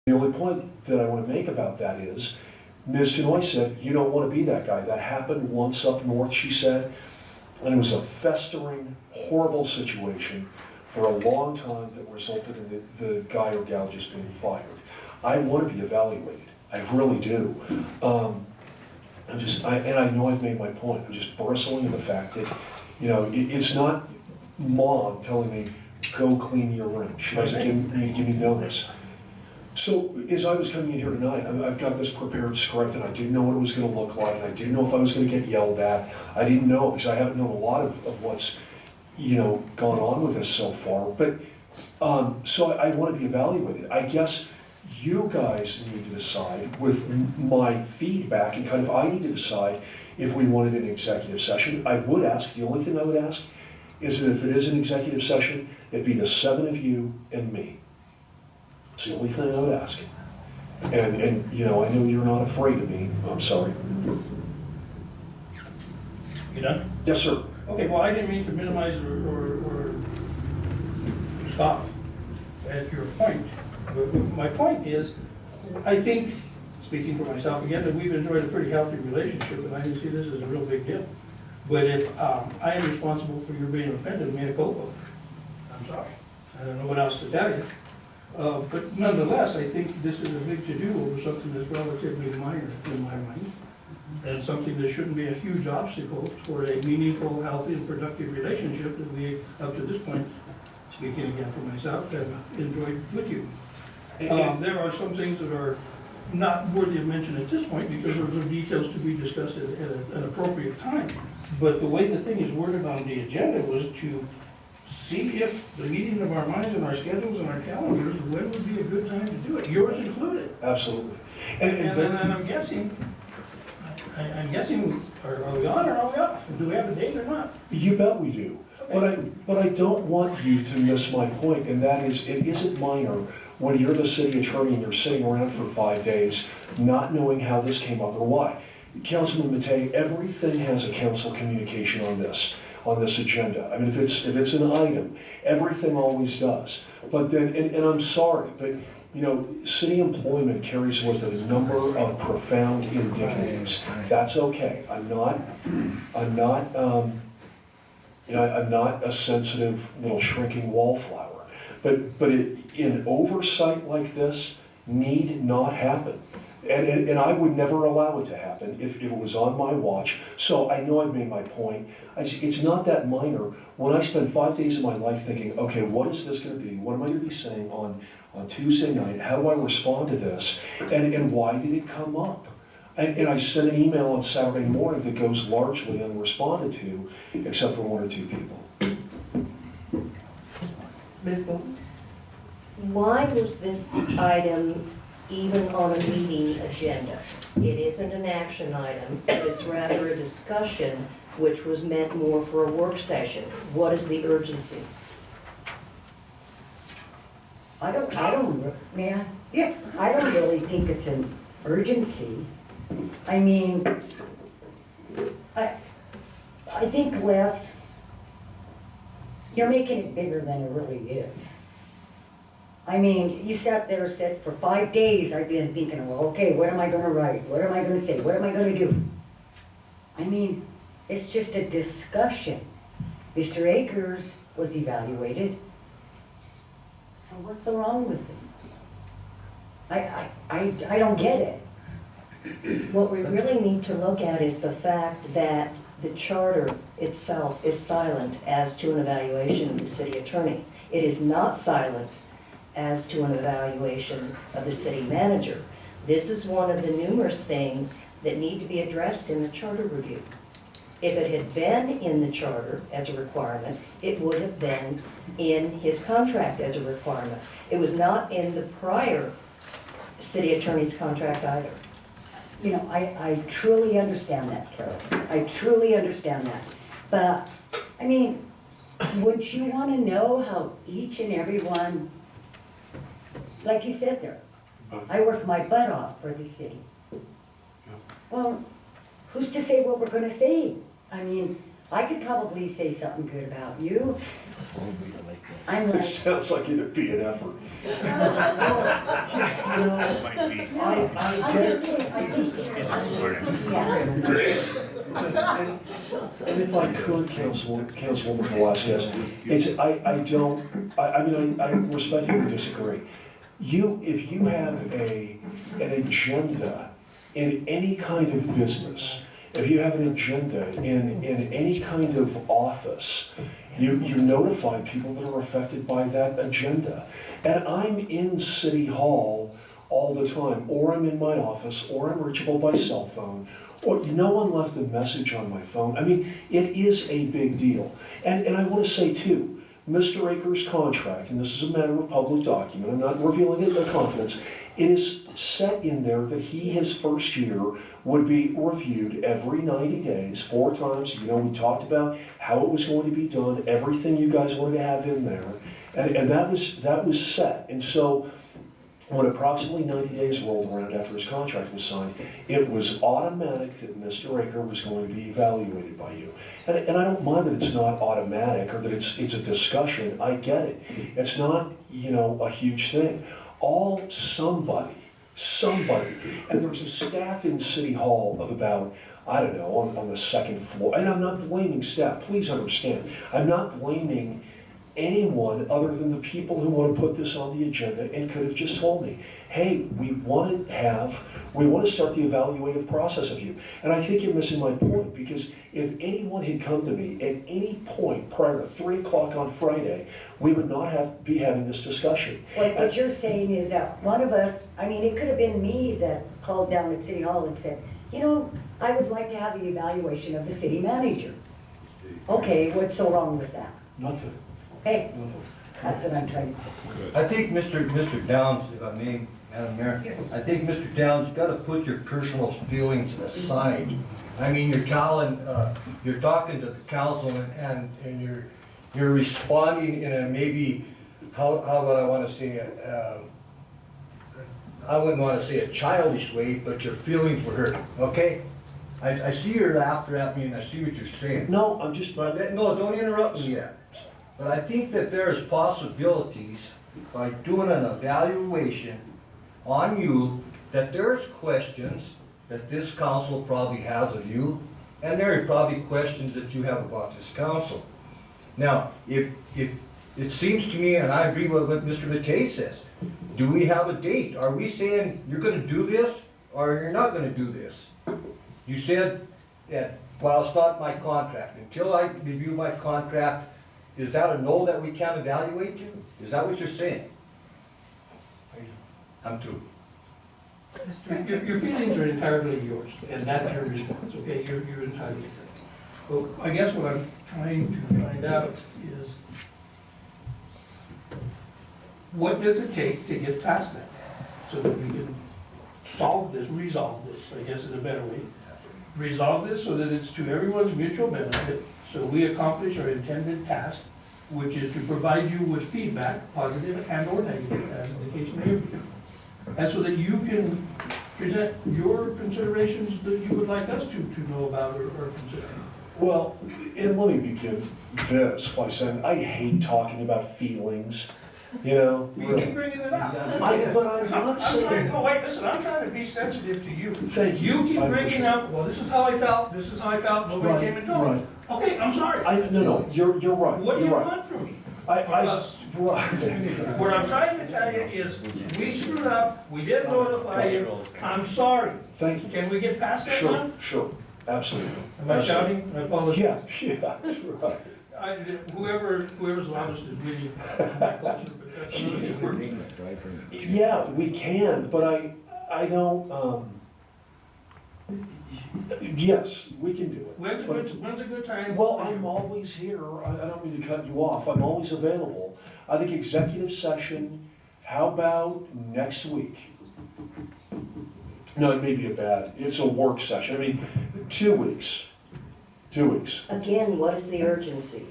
The only point that I want to make about that is, Ms. Denoy said, you don't want to be that guy. That happened once up north, she said, and it was a festering, horrible situation for a long time that resulted in the guy or gal just being fired. I want to be evaluated. I really do. And I know I've made my point. I'm just bristling at the fact that, it's not Mom telling me, go clean your room. She doesn't give me notice. So as I was coming in here tonight, I've got this prepared script, and I didn't know what it was going to look like, and I didn't know if I was going to get yelled at. I didn't know, because I haven't known a lot of what's gone on with this so far. But so I want to be evaluated. I guess you guys need to decide with my feedback, and I need to decide if we wanted an executive session. I would ask, the only thing I would ask is that if it is an executive session, it'd be the 7 of you and me. It's the only thing I would ask. And I know you're not afraid of me. I'm sorry. You done? Yes, sir. Okay, well, I didn't mean to minimize or stop at your point. But my point is, I think, speaking for myself again, that we've enjoyed a pretty healthy relationship, and I can see this as a real big deal. But if I am responsible for your being offended, mea culpa, I'm sorry. I don't know what else to tell you. But nonetheless, I think this is a big to-do over something that's relatively minor in my mind, and something that shouldn't be a huge obstacle for a meaningful, healthy, and productive relationship that we, up to this point, speaking again for myself, have enjoyed with you. There are some things that are not worthy of mention at this point because those are details to be discussed at an appropriate time. But the way the thing is worded on the agenda was to see if the meeting of our minds and our schedules and our calendars, when would be a good time to do it, yours included. Absolutely. And I'm guessing, are we on or are we off? Do we have a date or not? You bet we do. Okay. But I don't want you to miss my point, and that is, it isn't minor when you're the city attorney and you're sitting around for 5 days not knowing how this came up or why. Councilman Matei, everything has a council communication on this agenda. I mean, if it's an item, everything always does. But then, and I'm sorry, but city employment carries with it a number of profound indignities. That's okay. I'm not a sensitive little shrinking wallflower. But in oversight like this need not happen. And I would never allow it to happen if it was on my watch. So I know I've made my point. It's not that minor. When I spend 5 days of my life thinking, okay, what is this going to be? What am I going to be saying on Tuesday night? How do I respond to this? And why did it come up? And I sent an email on Saturday morning that goes largely unresponded to, except for 1 or 2 people. Ms. Gould? Why was this item even on a meeting agenda? It isn't an action item, but it's rather a discussion which was meant more for a work session. What is the urgency? I don't, may I? Yes. I don't really think it's an urgency. I mean, I think, Les, you're making it bigger than it really is. I mean, you sat there, said for 5 days, I've been thinking, well, okay, what am I gonna write? What am I gonna say? What am I gonna do? I mean, it's just a discussion. Mr. Akers was evaluated. So what's wrong with him? I don't get it. What we really need to look at is the fact that the charter itself is silent as to an evaluation of the city attorney. It is not silent as to an evaluation of the city manager. This is one of the numerous things that need to be addressed in the charter review. If it had been in the charter as a requirement, it would have been in his contract as a requirement. It was not in the prior city attorney's contract either. You know, I truly understand that, Carol. I truly understand that. But, I mean, would you want to know how each and every one, like you said there, I worked my butt off for the city. Well, who's to say what we're going to say? I mean, I could probably say something good about you. I'm It like, sounds like it'd be an effort. You know, I I'm get just saying, I think, yeah. And if I could, Councilwoman Velasquez, it's, I mean, I respectfully disagree. If you have an agenda in any kind of business, if you have an agenda in any kind of office, you notify people that are affected by that agenda. And I'm in City Hall all the time, or I'm in my office, or I'm reachable by cell phone, or no one left a message on my phone. I mean, it is a big deal. And I want to say too, Mr. Akers' contract, and this is a matter of public document, I'm not revealing it in confidence, it is set in there that his first year would be reviewed every 90 days, 4 times. You know, we talked about how it was going to be done, everything you guys wanted to have in there, and that was set. And so, when approximately 90 days rolled around after his contract was signed, it was automatic that Mr. Aker was going to be evaluated by you. And I don't mind that it's not automatic or that it's a discussion. I get it. It's not, you know, a huge thing. Somebody, and there's a staff in City Hall of about, I don't know, on the second floor. And I'm not blaming staff, please understand. I'm not blaming anyone other than the people who want to put this on the agenda and could have just told me, hey, we want to start the evaluative process of you. And I think you're missing my point, because if anyone had come to me at any point prior to 3 o'clock on Friday, we would not be having this discussion. What you're saying is that one of us, I mean, it could have been me that called down at City Hall and said, you know, I would like to have the evaluation of the city manager. Okay, what's so wrong with that? Nothing. Hey, Nothing. that's what I'm trying to say. I think Mr. Downs, if I may, Madam Mayor, I think Mr. Downs, you've got to put your personal feelings aside. I mean, you're talking to the council and you're responding in a maybe, how would I want to say it? I wouldn't want to say a childish way, but your feelings were hurt, okay? I see your laughter at me and I see what you're saying. No, I'm just, No, don't interrupt me yet. But I think that there is possibilities by doing an evaluation on you, that there's questions that this council probably has of you, and there are probably questions that you have about this council. Now, if it seems to me, and I agree with what Mr. Matei says, do we have a date? Are we saying you're gonna do this, or you're not gonna do this? You said that, well, it's not my contract. Until I review my contract, is that a no that we can't evaluate you? Is that what you're saying? I'm through. Your feelings are entirely yours, and that's your response, okay? You're entitled to that. Well, I guess what I'm trying to find out is, what does it take to get past that? So that we can resolve this, I guess is a better way. Resolve this so that it's to everyone's mutual benefit, so we accomplish our intended task, which is to provide you with feedback, positive and or negative, as the case may be. And so that you can present your considerations that you would like us to know about or consider. well, and let me begin this by saying, I hate talking about feelings, you know? You keep bringing it up. But I'm not saying. No, wait, listen, I'm trying to be sensitive to you. Thank you. You keep I bringing appreciate up, well, this is how I felt, nobody Right, came and told me. right. Okay, I'm sorry. No, you're right. What do you you're right. want from me? Right. What I'm trying to tell you is, we screwed up, we didn't notify you, I'm sorry. Thank you. Can we get past that Sure, now? sure, absolutely. Am I shouting? I apologize. Yeah, that's right. Whoever's loudest is winning my culture, but that's another story. Yeah, we can, but I don't, yes, we can do it. When's a good time? Well, I'm always here, I don't mean to cut you off, I'm always available. I think executive session, how about next week? No, it may be it's a work session, I mean, 2 weeks. 2 weeks. Again, what is the urgency?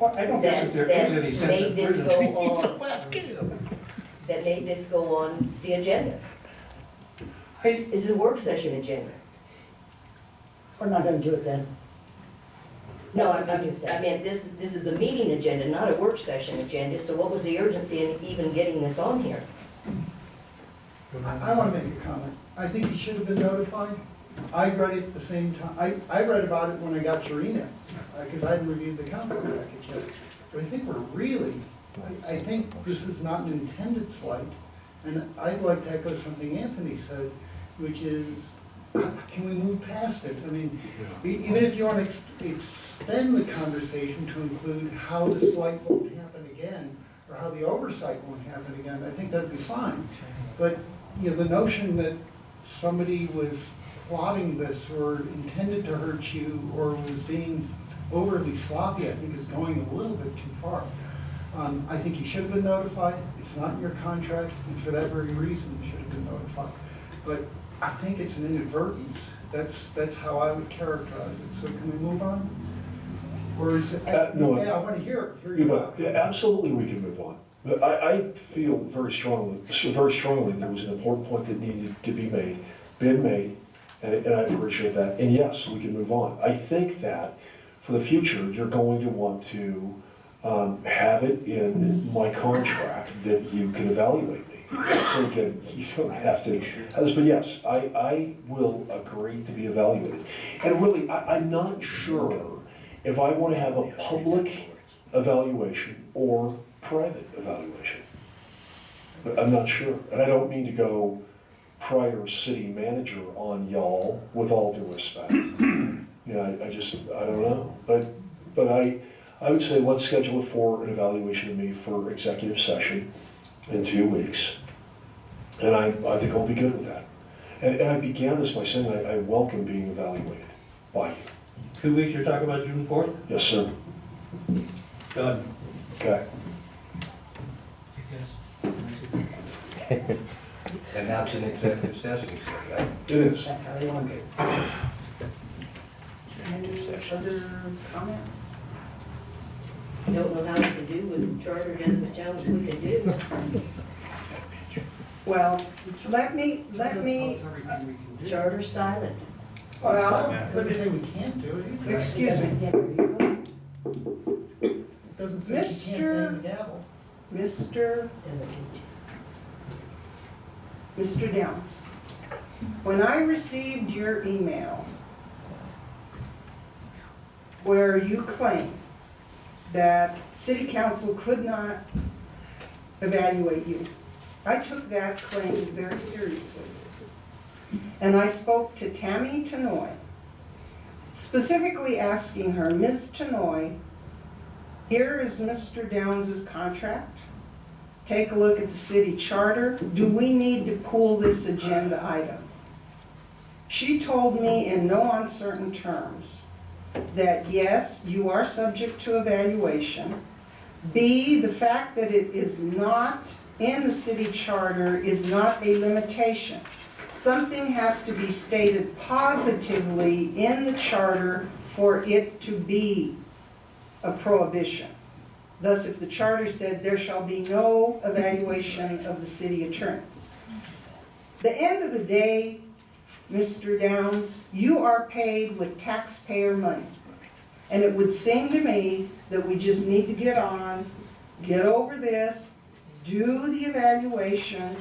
Well, I don't guess if there is any That sense made of this go urgency. on, that made this go on the agenda? Hey, This is a work session agenda. We're not gonna do it then. No, That's what you just I said. meant, this is a meeting agenda, not a work session agenda, so what was the urgency in even getting this on here? I want to make a comment. I think you should have been notified. I read it at the same time. I read about it when I got your email, because I hadn't reviewed the council package yet. But I think we're really, I think this is not an intended slight. And I'd like to echo something Anthony said, which is, can we move past it? I mean, even if you want to extend the conversation to include how the slight won't happen again, or how the oversight won't happen again, I think that'd be fine. But, you know, the notion that somebody was plotting this or intended to hurt you or was being overly sloppy, I think is going a little bit too far. I think you should have been notified. It's not in your contract, and for that very reason, you should have been notified. But I think it's an inadvertence. That's how I would characterize it. So can we move on? Or is it? No. Yeah, I want to hear Yeah, you. but absolutely, we can move on. But I feel very strongly there was an important point that needed to be made, been made, and I appreciate that. And yes, we can move on. I think that for the future, you're going to want to have it in my contract that you can evaluate me. So again, you don't have to, but yes, I will agree to be evaluated. And really, I'm not sure if I want to have a public evaluation or private evaluation. But I'm not sure, and I don't mean to go prior city manager on y'all, with all due respect. You know, I don't know, but I would say let's schedule it for an evaluation of me for executive session in 2 weeks. And I think I'll be good with that. And I began this by saying I welcome being evaluated by you. 2 weeks, you're talking about June 4th? Yes, sir. Done. Okay. And that's an executive session, right? It is. That's how they want it. Any other comments? I don't know how we can do with the charter as the towns we can do. Well, let me, That's everything we can do. Charter silent. well, It doesn't say we can't do it either. excuse me, Yeah, there you It doesn't say we can't bang the gavel. Mr. Doesn't need Mr. Downs, when I received your email where you claim that city council could not evaluate you, I took that claim very seriously. And I spoke to Tammy Tenoy, specifically asking her, Ms. Tenoy, here is Mr. Downs's contract. Take a look at the city charter. Do we need to pull this agenda item? She told me in no uncertain terms that yes, you are subject to evaluation. B, the fact that it is not in the city charter is not a limitation. Something has to be stated positively in the charter for it to be a prohibition. Thus, if the charter said there shall be no evaluation of the city attorney. The end of the day, Mr. Downs, you are paid with taxpayer money. And it would seem to me that we just need to get on, get over this, do the evaluation.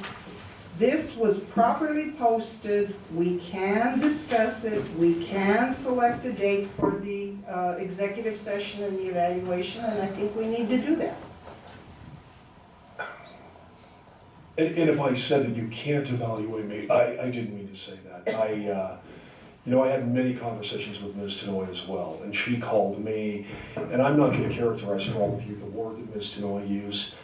This was properly posted. We can discuss it. We can select a date for the executive session and the evaluation, and I think we need to do that. And if I said that you can't evaluate me, I didn't mean to say that. You know, I had many conversations with Ms. Tenoy as well, and she called me, and I'm not going to characterize for all of you the word that Ms. Tenoy used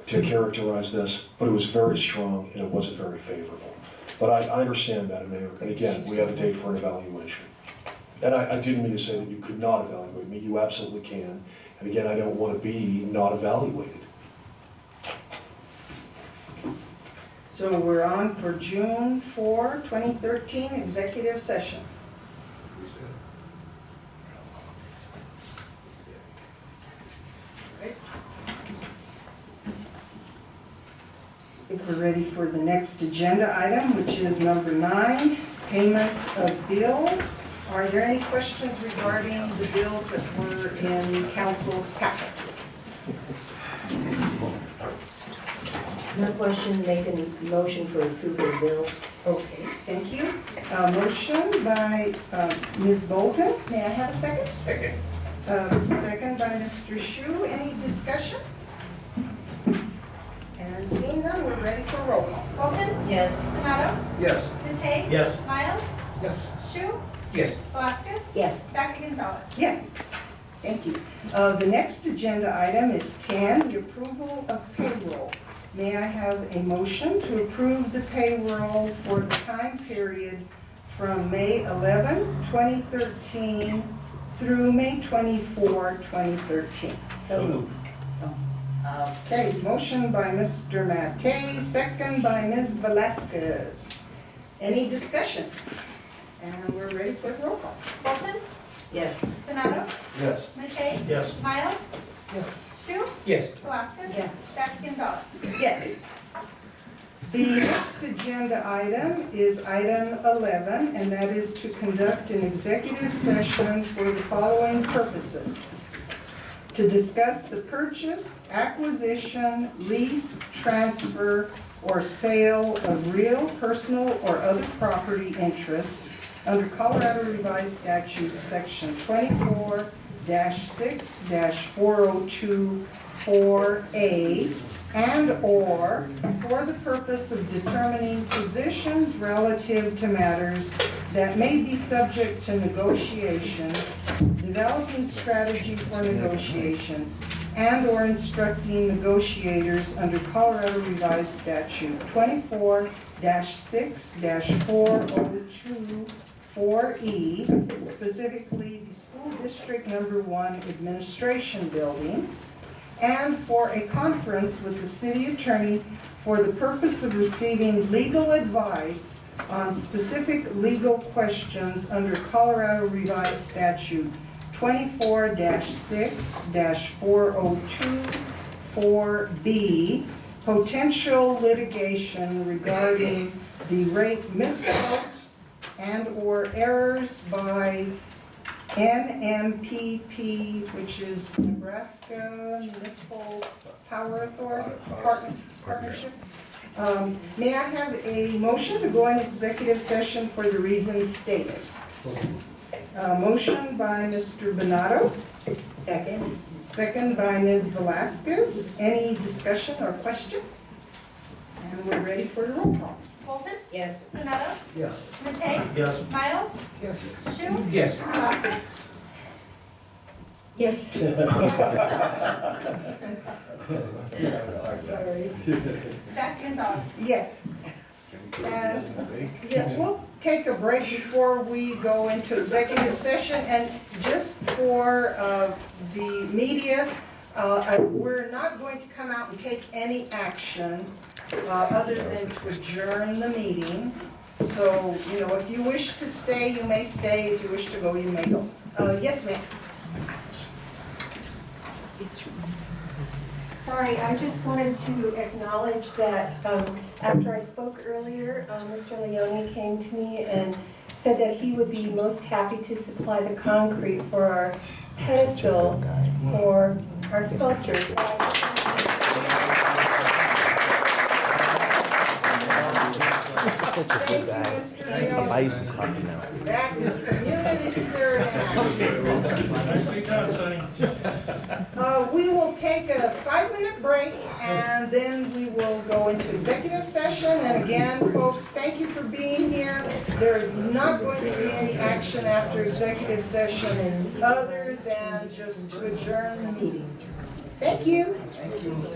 to characterize this, but it was very strong and it wasn't very favorable. But I understand, Madam Mayor, and again, we have a date for an evaluation. And I didn't mean to say that you could not evaluate me, you absolutely can. And again, I don't want to be not evaluated. So we're on for June 4, 2013, executive session. I think we're ready for the next agenda item, which is number 9, payment of bills. Are there any questions regarding the bills that were in council's packet? No question, make a motion for approval of bills. Okay, thank you. Motion by Ms. Bolton. May I have a second? Second. Second by Mr. Shu. Any discussion? And seeing none, we're ready for roll call. Bolton? Yes. Benado? Yes. Matei? Yes. Miles? Yes. Shu? Yes. Velasquez? Yes. Dr. Gonzalez? Yes, thank you. The next agenda item is 10, the approval of payroll. May I have a motion to approve the payroll for the time period from May 11, 2013 through May 24, 2013? So moved. Okay, motion by Mr. Matei, second by Ms. Velasquez. Any discussion? And we're ready for the roll call. Bolton? Yes. Benado? Yes. Matei? Yes. Miles? Yes. Shu? Yes. Velasquez? Yes. Dr. Gonzalez? Yes. The next agenda item is item 11, and that is to conduct an executive session for the following purposes: to discuss the purchase, acquisition, lease, transfer, or sale of real, personal, or other property interest under Colorado Revised Statute, Section 24-6-4024A, and/or for the purpose of determining positions relative to matters that may be subject to negotiation, developing strategy for negotiations, and/or instructing negotiators under Colorado Revised Statute 24-6-4024E, specifically the School District Number 1 Administration Building, and for a conference with the city attorney for the purpose of receiving legal advice on specific legal questions under Colorado Revised Statute 24-6-4024B, potential litigation regarding the rate misquote and/or errors by NMPP, which is Nebraska Municipal Power Authority Partnership. May I have a motion to go into executive session for the reasons stated? Motion by Mr. Benado, Second? second by Ms. Velasquez. Any discussion or question? And we're ready for the roll call. Bolton? Yes. Benado? Yes. Matei? Yes. Miles? Yes. Shu? Yes. Velasquez? Yes. Sorry. Dr. Gonzalez? Yes. And yes, we'll take a break before we go into executive session. And just for the media, we're not going to come out and take any action other than to adjourn the meeting. So, if you wish to stay, you may stay. If you wish to go, you may go. Yes, ma'am. Sorry, I just wanted to acknowledge that after I spoke earlier, Mr. Leone came to me and said that he would be most happy to supply the concrete for our pedestal for our sculptures. So Thank you, Mr. Leone. used to copy now. That is community spirit in action. Nicely done, Sonny. We will take a 5-minute break and then we will go into executive session. And again, folks, thank you for being here. There is not going to be any action after executive session other than just to adjourn the meeting. Thank you. Maybe we'll